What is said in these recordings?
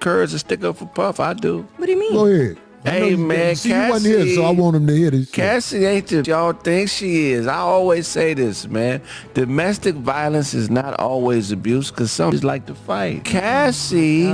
courage to stick up for Puff. I do. What do you mean? Go ahead. Hey, man, see, you wasn't here, so I want him to hear this shit. Cassie ain't the y'all think she is. I always say this, man. Domestic violence is not always abuse because some just like to fight. Cassie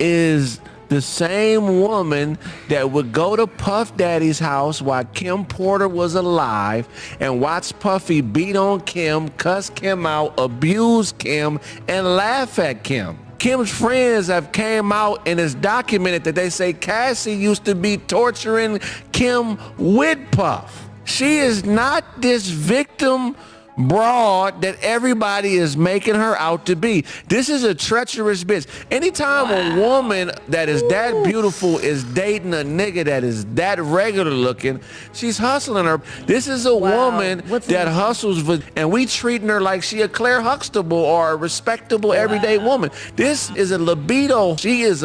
is the same woman that would go to Puff Daddy's house while Kim Porter was alive and watch Puffy beat on Kim, cuss Kim out, abuse Kim, and laugh at Kim. Kim's friends have came out and it's documented that they say Cassie used to be torturing Kim with Puff. She is not this victim broad that everybody is making her out to be. This is a treacherous bitch. Anytime a woman that is that beautiful is dating a nigga that is that regular looking, she's hustling her. This is a woman that hustles, and we treating her like she a Claire Huxtable or a respectable everyday woman. This is a libido. She's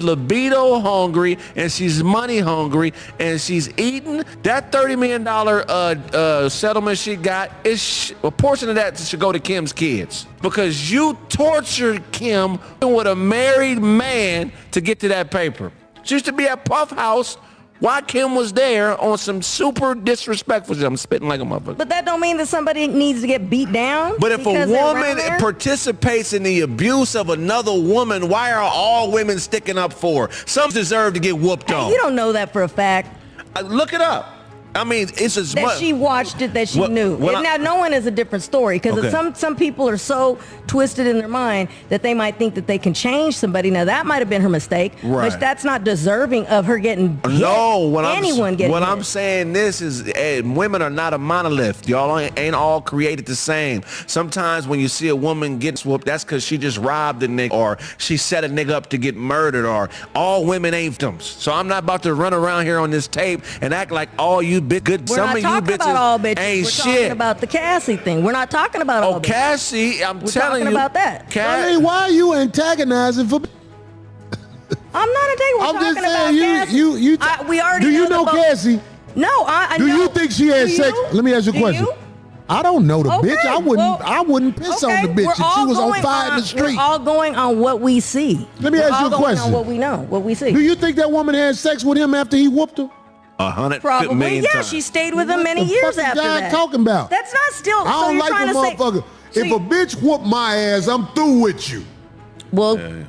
libido hungry and she's money hungry and she's eating. That $30 million settlement she got is a portion of that should go to Kim's kids because you tortured Kim with a married man to get to that paper. She used to be at Puff House while Kim was there on some super disrespectful shit. I'm spitting like a motherfucker. But that don't mean that somebody needs to get beat down. But if a woman participates in the abuse of another woman, why are all women sticking up for her? Some deserve to get whooped on. You don't know that for a fact. Look it up. I mean, it's as much that she watched it, that she knew. Now, knowing is a different story because some people are so twisted in their mind that they might think that they can change somebody. Now, that might have been her mistake, but that's not deserving of her getting hit. No, what I'm saying this is women are not a monolith. Y'all ain't all created the same. Sometimes when you see a woman get swooped, that's because she just robbed a nigga or she set a nigga up to get murdered, or all women ain't victims. So I'm not about to run around here on this tape and act like all you good. We're not talking about all bitches. Ain't We're shit. talking about the Cassie thing. We're not talking about all bitches. Cassie, I'm telling you. We're talking about that. I mean, why are you antagonizing for? I'm not antagonizing. We're talking about Cassie. We already do you know Cassie? No, I do know. you think she had sex? Let me ask you a question. I don't know the bitch. I wouldn't piss on the bitch if she was on fire in the street. We're all going on what we see. Let me ask you a question. On what we know, what we see. Do you think that woman had sex with him after he whooped her? 100 million times. She stayed with him many years after that. Talking about? That's not still. I don't like a motherfucker. If a bitch whoop my ass, I'm through with you. Well.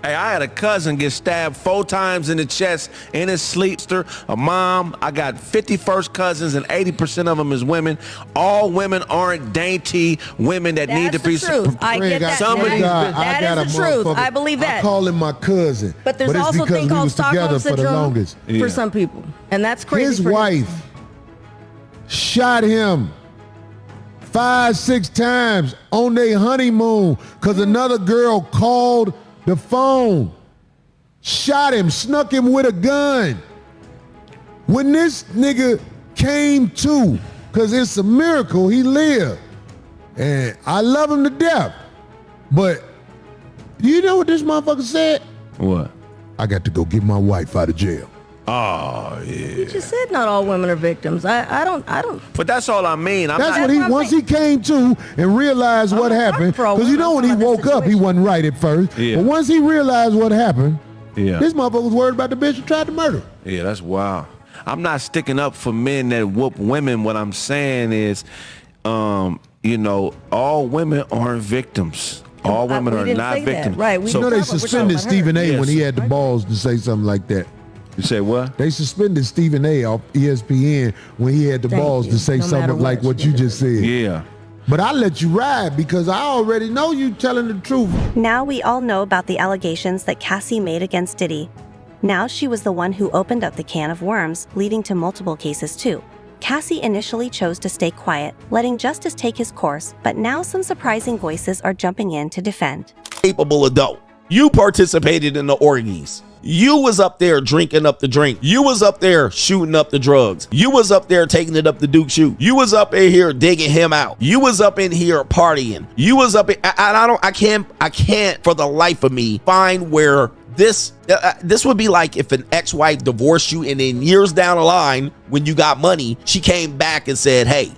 Hey, I had a cousin get stabbed 4 times in the chest in his sleep. A mom. I got 50 first cousins and 80% of them is women. All women aren't dainty women that need to be. I get that. That is the truth. I believe that. I call him my cousin. But there's also a thing called Stockholm Syndrome for some people. And that's crazy. His wife shot him 5-6 times on their honeymoon because another girl called the phone, shot him, snuck him with a gun. When this nigga came to, because it's a miracle, he lived. And I love him to death. But you know what this motherfucker said? What? I got to go get my wife out of jail. Oh, yeah. You just said not all women are victims. I don't. But that's all I mean. Once he came to and realized what happened, because you know when he woke up, he wasn't right at first. Yeah. But once he realized what happened, this motherfucker was worried about the bitch who tried to murder him. Yeah, that's wild. I'm not sticking up for men that whoop women. What I'm saying is, all women aren't victims. All women are not victims. Right. You know they suspended Stephen A. when he had the balls to say something like that. You say what? They suspended Stephen A. off ESPN when he had the balls to say something like what you just said. Yeah. But I let you ride because I already know you telling the truth. Now we all know about the allegations that Cassie made against Diddy. Now she was the one who opened up the can of worms, leading to multiple cases too. Cassie initially chose to stay quiet, letting justice take his course, but now some surprising voices are jumping in to defend. Capable adult. You participated in the orgies. You was up there drinking up the drink. You was up there shooting up the drugs. You was up there taking it up the Duke shoot. You was up in here digging him out. You was up in here partying. You was up in, I can't for the life of me find where this would be like if an ex-wife divorced you and then years down the line when you got money, she came back and said, hey,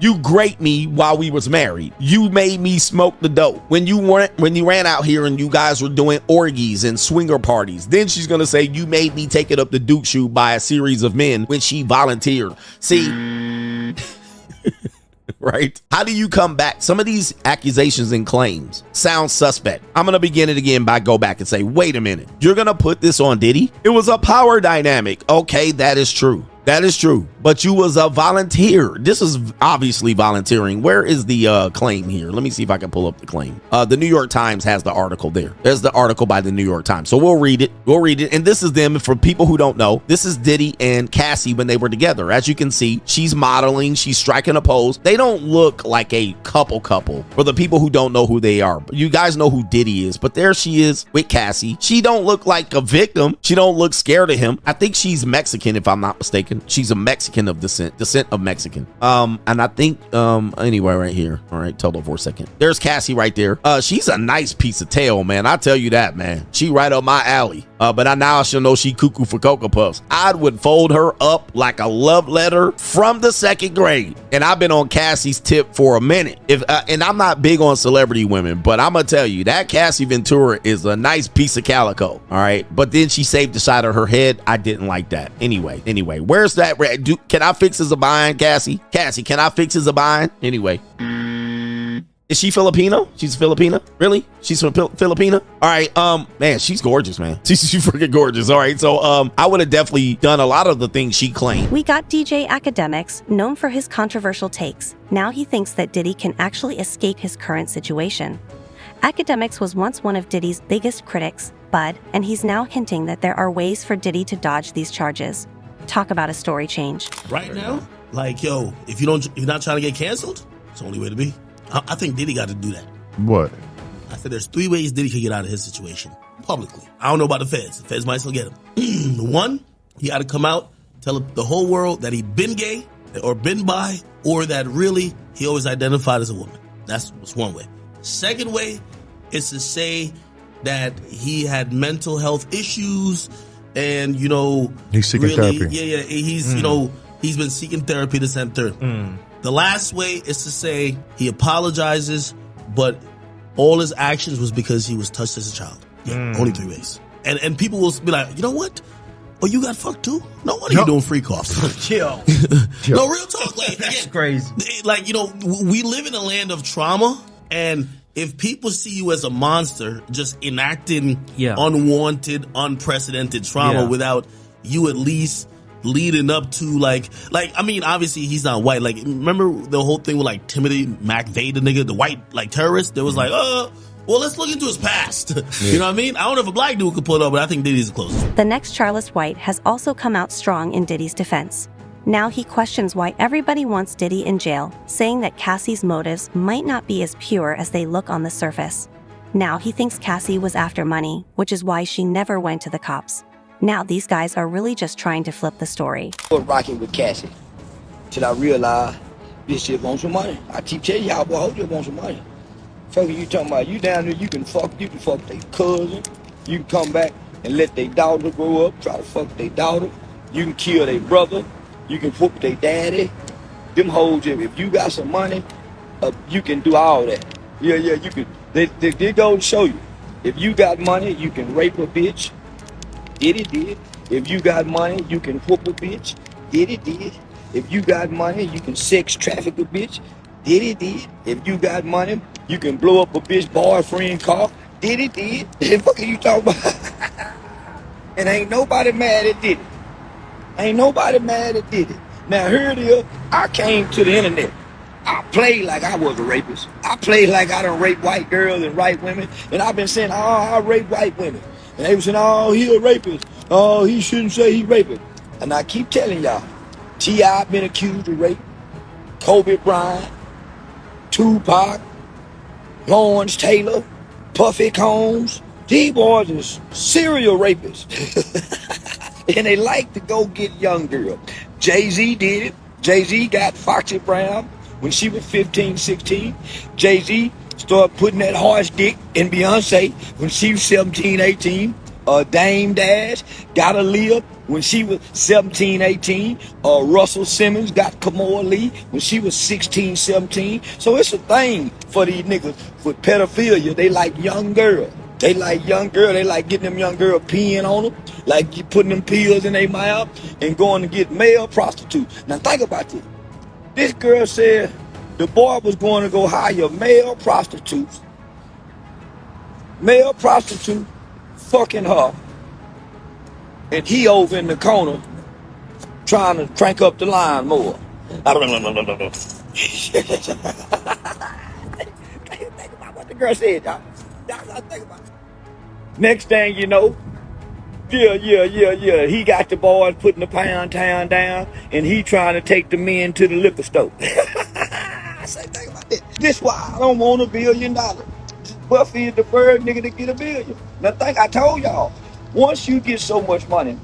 You graped me while we was married. You made me smoke the dope. When you ran out here and you guys were doing orgies and swinger parties, then she's gonna say you made me take it up the Duke shoot by a series of men when she volunteered. See, right? How do you come back? Some of these accusations and claims sound suspect. I'm gonna begin it again by go back and say, wait a minute, you're gonna put this on Diddy? It was a power dynamic. Okay, that is true. That is true. But you was a volunteer. This is obviously volunteering. Where is the claim here? Let me see if I can pull up the claim. The New York Times has the article there. There's the article by the New York Times. So we'll read it. We'll read it. And this is them. For people who don't know, this is Diddy and Cassie when they were together. As you can see, she's modeling. She's striking a pose. They don't look like a couple. For the people who don't know who they are, you guys know who Diddy is. But there she is with Cassie. She don't look like a victim. She don't look scared of him. I think she's Mexican, if I'm not mistaken. She's a Mexican of descent of Mexican. And I think, anyway, right here. All right, hold on for a second. There's Cassie right there. She's a nice piece of tail, man. I tell you that, man. She right up my alley. But now she'll know she cuckoo for Cocoa Puffs. I would fold her up like a love letter from the 2nd grade. And I've been on Cassie's tip for a minute. And I'm not big on celebrity women, but I'm gonna tell you that Cassie Ventura is a nice piece of calico. All right, but then she saved the side of her head. I didn't like that. Anyway, where's that? Can I fix his abine, Cassie? Cassie, can I fix his abine? Anyway. Is she Filipino? She's Filipina? Really? She's from Filipina? All right. Man, she's gorgeous, man. She's freaking gorgeous. All right. So, I would have definitely done a lot of the things she claimed. We got DJ Academics, known for his controversial takes. Now he thinks that Diddy can actually escape his current situation. Academics was once one of Diddy's biggest critics, Bud, and he's now hinting that there are ways for Diddy to dodge these charges. Talk about a story change. Right now, like, yo, if you're not trying to get canceled, it's the only way to be. I think Diddy got to do that. What? I said there's 3 ways Diddy could get out of his situation publicly. I don't know about the feds. The feds might still get him. One, he got to come out, tell the whole world that he been gay or been bi, or that really he always identified as a woman. That's one way. Second way is to say that he had mental health issues and, he's seeking therapy. Yeah. He's, he's been seeking therapy this and third. The last way is to say he apologizes, but all his actions was because he was touched as a child. Yeah, only 3 ways. And people will be like, you know what? Oh, you got fucked too? No wonder you doing freak offs. Chill. No, real talk. Like, that's crazy. Like, we live in a land of trauma, and if people see you as a monster, just enacting unwanted, unprecedented trauma without you at least leading up to I mean, obviously he's not white. Like, remember the whole thing with like Timothy McVeigh, the nigga, the white terrorist? There was like, well, let's look into his past. You know what I mean? I don't know if a black dude could pull it up, but I think Diddy's the closest. The next Charles White has also come out strong in Diddy's defense. Now he questions why everybody wants Diddy in jail, saying that Cassie's motives might not be as pure as they look on the surface. Now he thinks Cassie was after money, which is why she never went to the cops. Now these guys are really just trying to flip the story. I was rocking with Cassie till I realized this shit wants some money. I keep telling y'all, boy, I hope you want some money. Fuck you talking about? You down there, you can fuck their cousin. You can come back and let their daughter grow up, try to fuck their daughter. You can kill their brother. You can whoop their daddy. Them hoes, if you got some money, you can do all that. Yeah, you can. They go to show you. If you got money, you can rape a bitch. Diddy did. If you got money, you can whoop a bitch. Diddy did. If you got money, you can sex traffic a bitch. Diddy did. If you got money, you can blow up a bitch boyfriend car. Diddy did. The fuck are you talking about? And ain't nobody mad at Diddy. Ain't nobody mad at Diddy. Now here it is. I came to the internet. I played like I was a rapist. I played like I done raped white girls and white women. And I've been saying, I rape white women. And they were saying, oh, he a rapist. Oh, he shouldn't say he rapist. And I keep telling y'all, T.I. been accused of rape. Kobe Bryant, Tupac, Lawrence Taylor, Puffy Combs. These boys is serial rapists. And they like to go get young girls. Jay-Z did it. Jay-Z got Foxy Brown when she was 15, 16. Jay-Z started putting that horse dick in Beyonce when she was 17, 18. Dame Dash got Aaliyah when she was 17, 18. Russell Simmons got Kamora Lee when she was 16, 17. So it's a thing for these niggas with pedophilia. They like young girls. They like young girl. They like getting them young girls peeing on them, like you putting them pills in their mouth and going to get male prostitutes. Now think about this. This girl said the boy was going to go hire male prostitutes fucking her, and he over in the corner trying to crank up the line more. Think about what the girl said, y'all. Think about it. Next thing you know, he got the boys putting the pound town down, and he trying to take the men to the liquor store. I say, think about this. This why I don't want $1 billion. Buffy is the first nigga to get $1 billion. Now think I told y'all, once you get so much money,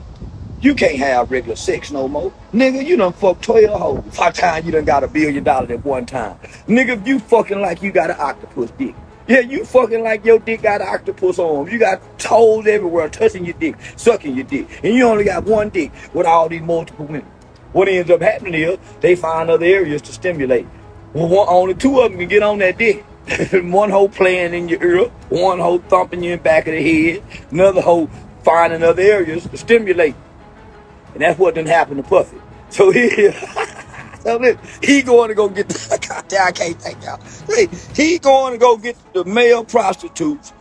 you can't have regular sex no more. Nigga, you done fucked 12 hoes. By the time you done got $1 billion at one time. Nigga, you fucking like you got an octopus dick. Yeah, you fucking like your dick got an octopus arm. You got toes everywhere touching your dick, sucking your dick. And you only got one dick with all these multiple women. What ends up happening is they find other areas to stimulate. Well, only 2 of them can get on that dick. One hoe playing in your ear, one hoe thumping you in the back of the head, another hoe finding other areas to stimulate. And that's what done happened to Puffy. So he going to go get the, goddamn, I can't think y'all. He going to go get the male prostitutes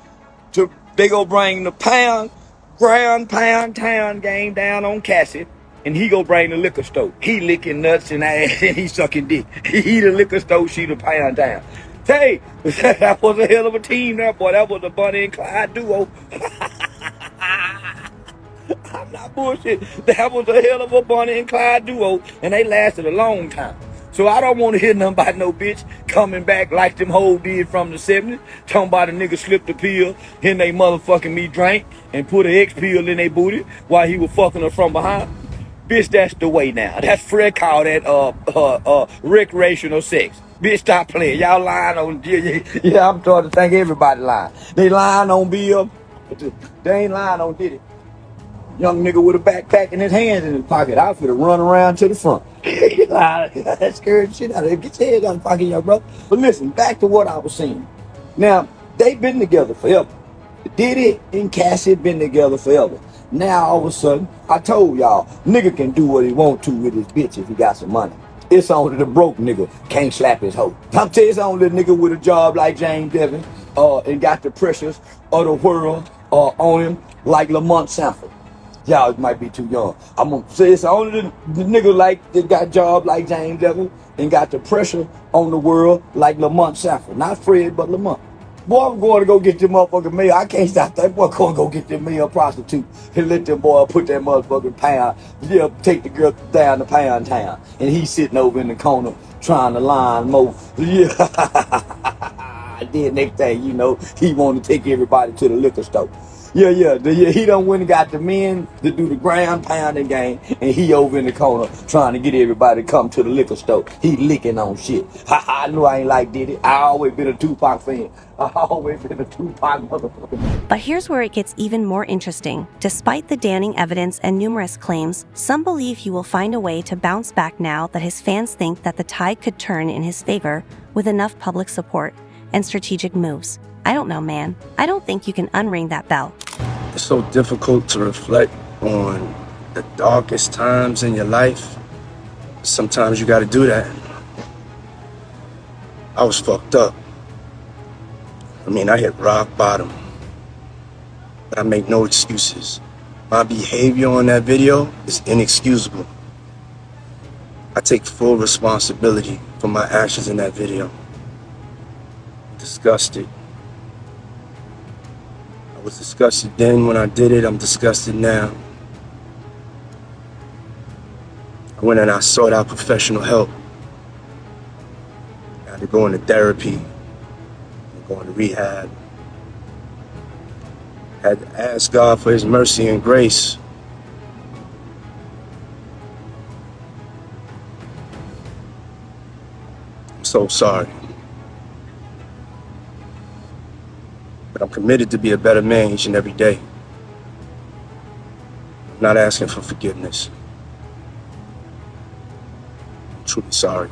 they go bring the pound town game down on Cassie, and he go bring the liquor store. He licking nuts and ass and he sucking dick. He the liquor store, she the pound town. Hey, that was a hell of a team there, boy. That was a Bonnie and Clyde duo. I'm not bullshit. That was a hell of a Bonnie and Clyde duo, and they lasted a long time. So I don't want to hear nothing about no bitch coming back like them hoes did from the 70s, talking about a nigga slipped a pill in they motherfucking me drink and put an X pill in their booty while he was fucking her from behind. Bitch, that's the way now. That's Fred called that recreational sex. Bitch, stop playing. Y'all lying on, yeah, I'm starting to think everybody lying. They lying on Bill, but they ain't lying on Diddy. Young nigga with a backpack and his hands in his pocket. I finna run around to the front. That scared shit out of it. Get your head out of the pocket, young bro. But listen, back to what I was saying. Now, they've been together forever. Diddy and Cassie been together forever. Now, all of a sudden, I told y'all, nigga can do what he want to with his bitch if he got some money. It's only the broke nigga can't slap his hoe. I'm telling you, it's only the nigga with a job like James Devin and got the pressures of the world on him like Lamont Sanford. Y'all might be too young. I'm gonna say it's only the nigga like that got job like James Devin and got the pressure on the world like Lamont Sanford. Not Fred, but Lamont. Boy, I'm going to go get them motherfucking male. I can't stop that boy going to go get them male prostitute and let them boy put that motherfucking pound, take the girl down to Pound Town. And he's sitting over in the corner trying to line more. Yeah. Then next thing you know, he want to take everybody to the liquor store. Yeah, he done went and got the men to do the ground pounding game, and he over in the corner trying to get everybody to come to the liquor store. He licking on shit. I knew I ain't like Diddy. I always been a Tupac fan. I always been a Tupac motherfucker. But here's where it gets even more interesting. Despite the damning evidence and numerous claims, some believe he will find a way to bounce back now that his fans think that the tide could turn in his favor with enough public support and strategic moves. I don't know, man. I don't think you can unring that bell. It's so difficult to reflect on the darkest times in your life. Sometimes you gotta do that. I was fucked up. I mean, I hit rock bottom. But I make no excuses. My behavior on that video is inexcusable. I take full responsibility for my actions in that video. I'm disgusted. I was disgusted then when I did it. I'm disgusted now. I went and I sought out professional help. I had to go into therapy, go into rehab. I had to ask God for his mercy and grace. I'm so sorry. But I'm committed to be a better man each and every day. I'm not asking for forgiveness. I'm truly sorry.